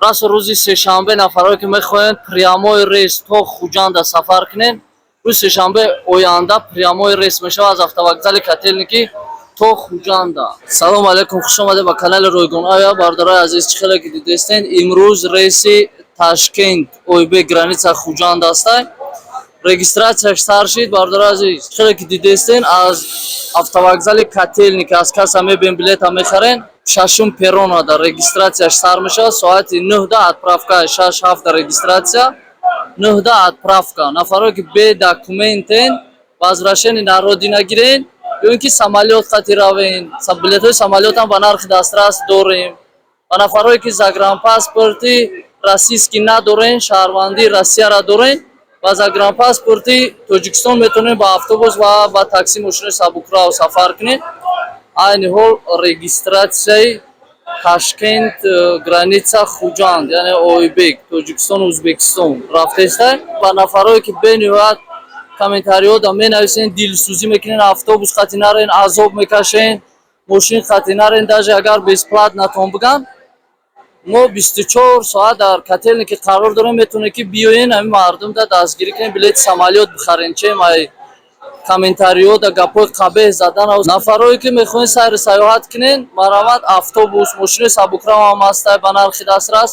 راست روزی سه‌شنبه نفرایی که میخواین پریاموی ریس تا خوجند سفر کنین روز سه‌شنبه آینده پریاموی ریس میشه از автовокзали Котельники تا خوجند. سلام علیکم، خوش آمده به کانال رویگون آیا بردارای عزیز. چه خیلی که دیدین امروز ریس تاشکند اویبه گرانیتسا خوجند است. رегистрацияш стар шид бардора азиз. Хеле ки дидестен аз автовокзали Котельники аз касса мебин билета мехарен шашум перрона да регистрацияш стар мешавад соати 9 да отправка 6-7 да регистрация 9 да отправка. Нафаро ки бе документен возвращение на родина гирен ё ки самолет хатиравен билетои самолетам ба нархи дастрас дорем. Ва нафаро ки загранпаспорти российский надорен шаҳрвандии Россияро дорен ва загранпаспорти Тоҷикистон метавонед ба автобус ва ба такси мошини сабукрав сафар кунед. Айни ҳол регистрацияи Ташкент граница Хуҷанд яъне Ойбек Тоҷикистон Ӯзбекистон рафтеста. Ба нафарое ки бениҳоят комментариҳода менависен дилсӯзӣ мекунен автобус хати нарен азоб мекашен мошин хати нарен даже агар бесплатнатон биган мо 24 соат дар Котельники қарор дорем. Метавонед ки биёен ҳамин мардумда дастгирӣ кунем билети самолет бихарен. Чем ай комментариҳода гапои қабеҳ задан нафарое ки мехоҳен сайри саёҳат кунен марамат автобус мошини сабукрав ҳам ҳастай ба нархи дастрас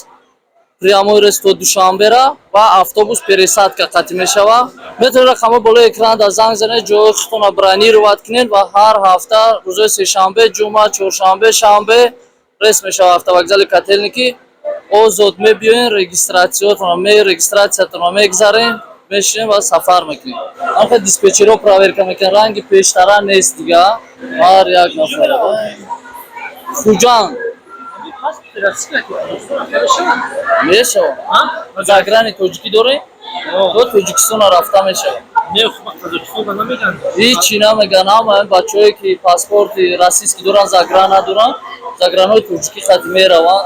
прямой рейс то душанбера ва автобус пересадка қатъ мешавад. метавонед рақамҳои болои экранда занг занед ҷойҳои худтонро бронировать кунед ва ҳар ҳафта рӯзои сешанбе ҷумъа чоршанбе шанбе рейс мешавад автовокзали Котельники. озод мебиёен регистратсиятонро мегзарем мешинем ва сафар мекунем. анха диспетчерҳо проверка мекунанд ранги пештара нест дига ҳар як нафар хуҷанд мешавад. заграни тоҷикӣ дорем то Тоҷикистонро рафта мешавад. ҳичи намеган. ҳамаи бачаҳое ки паспорти российский доранд загран надоранд загранҳои тоҷикӣ хати мераванд.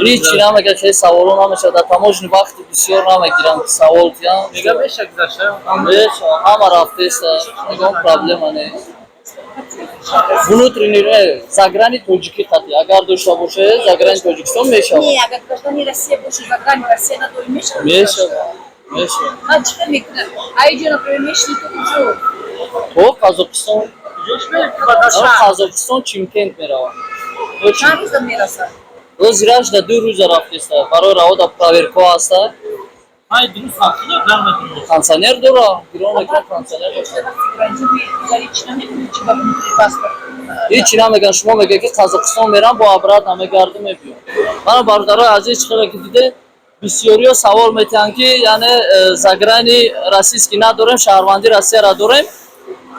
ҳичи намеган. хеле саволо намешавад. дар таможни вақти бисёр намегиранд ки савол кунанд. мешавад. ҳама рафтеста. мегам проблема нест. внутренний заграни тоҷикӣ хати агар дошта боше заграни Тоҷикистон мешавад. Не, агар гражданин России больше заграни Россия надо мешавад. Мешавад. А чита мекунад? А иҷо например мешли то куҷо? то Қазоқистон. Қазоқистон Чимкент меравад. Чанд рӯза мерасад? зираш да 2 рӯза рафтеста. барои раҳода проверкаҳо ҳаста. кондитсионер дора. гирон мекунад кондитсионер ҳичи намеган. шумо мегӯед ки Қазоқистон мерам бо обрат намегардим мебиём. мана бародарои азиз чиқадр ки диде бисёриҳо савол метиҳанд ки яъне заграни российский надорем шаҳрвандии Россияро дорем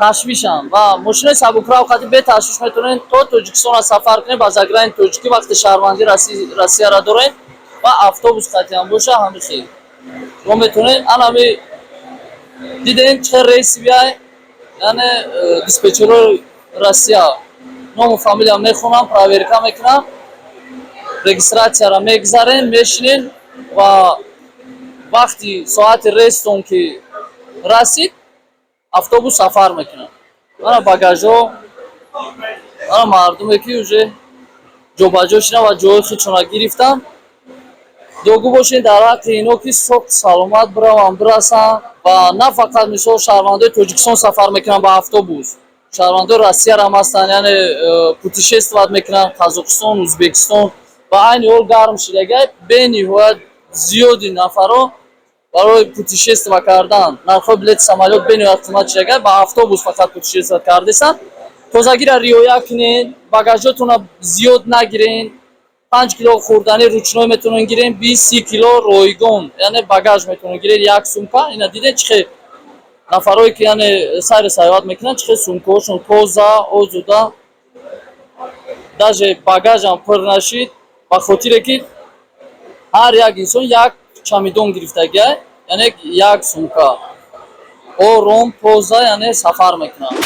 ташвишам ва мошинаи сабукрав хати беташвиш метавонед то Тоҷикистонро сафар кунед ба заграни тоҷикӣ вақте шаҳрвандии Россияро дорем ва автобус хати ҳам боша ҳамин хел шумо метавонед. анами дидем чиқадр рейси бияй яъне диспетчерҳои Россия ному фамилия мехонам проверка мекунам регистратсияро мегзарем мешинем ва вақти соати рейстон ки расид автобус сафар мекунад. мана багажҳо мана мардуме ки уже ҷобаҷо шидам ва ҷойи худшонро гирифтам. догу бошед дар ҳаққи ино ки сохт саломат бираванд бирасанд ва на фақат мисол шаҳрвандои Тоҷикистон сафар мекунанд ба автобус шаҳрвандои Россияро ҳам ҳастанд яъне путешествовать мекунанд Қазоқистон Ӯзбекистон. ба айни ҳол гарм шидагай бениҳоят зиёди нафаро барои путешествие кардан нархҳои билети самолет бениҳоят қимат шидагай ба автобус фақат путешествие кардесанд. тозагиро риоя кунед. багажотонро зиёд нагирен. 5 кило хурдани ручной метавонед гирен 20-30 кило ройгон яъне багаж метавонед гирен як сумка. ина дидед чӣ хел нафарое ки яъне сайри саёҳат мекунанд чӣ хел сумкаҳошон тоза озуда даже багажам пур нашид ба хотире ки ҳар як инсон як чамидон гирифтагиай яъне як сумка ором тоза яъне сафар мекунанд.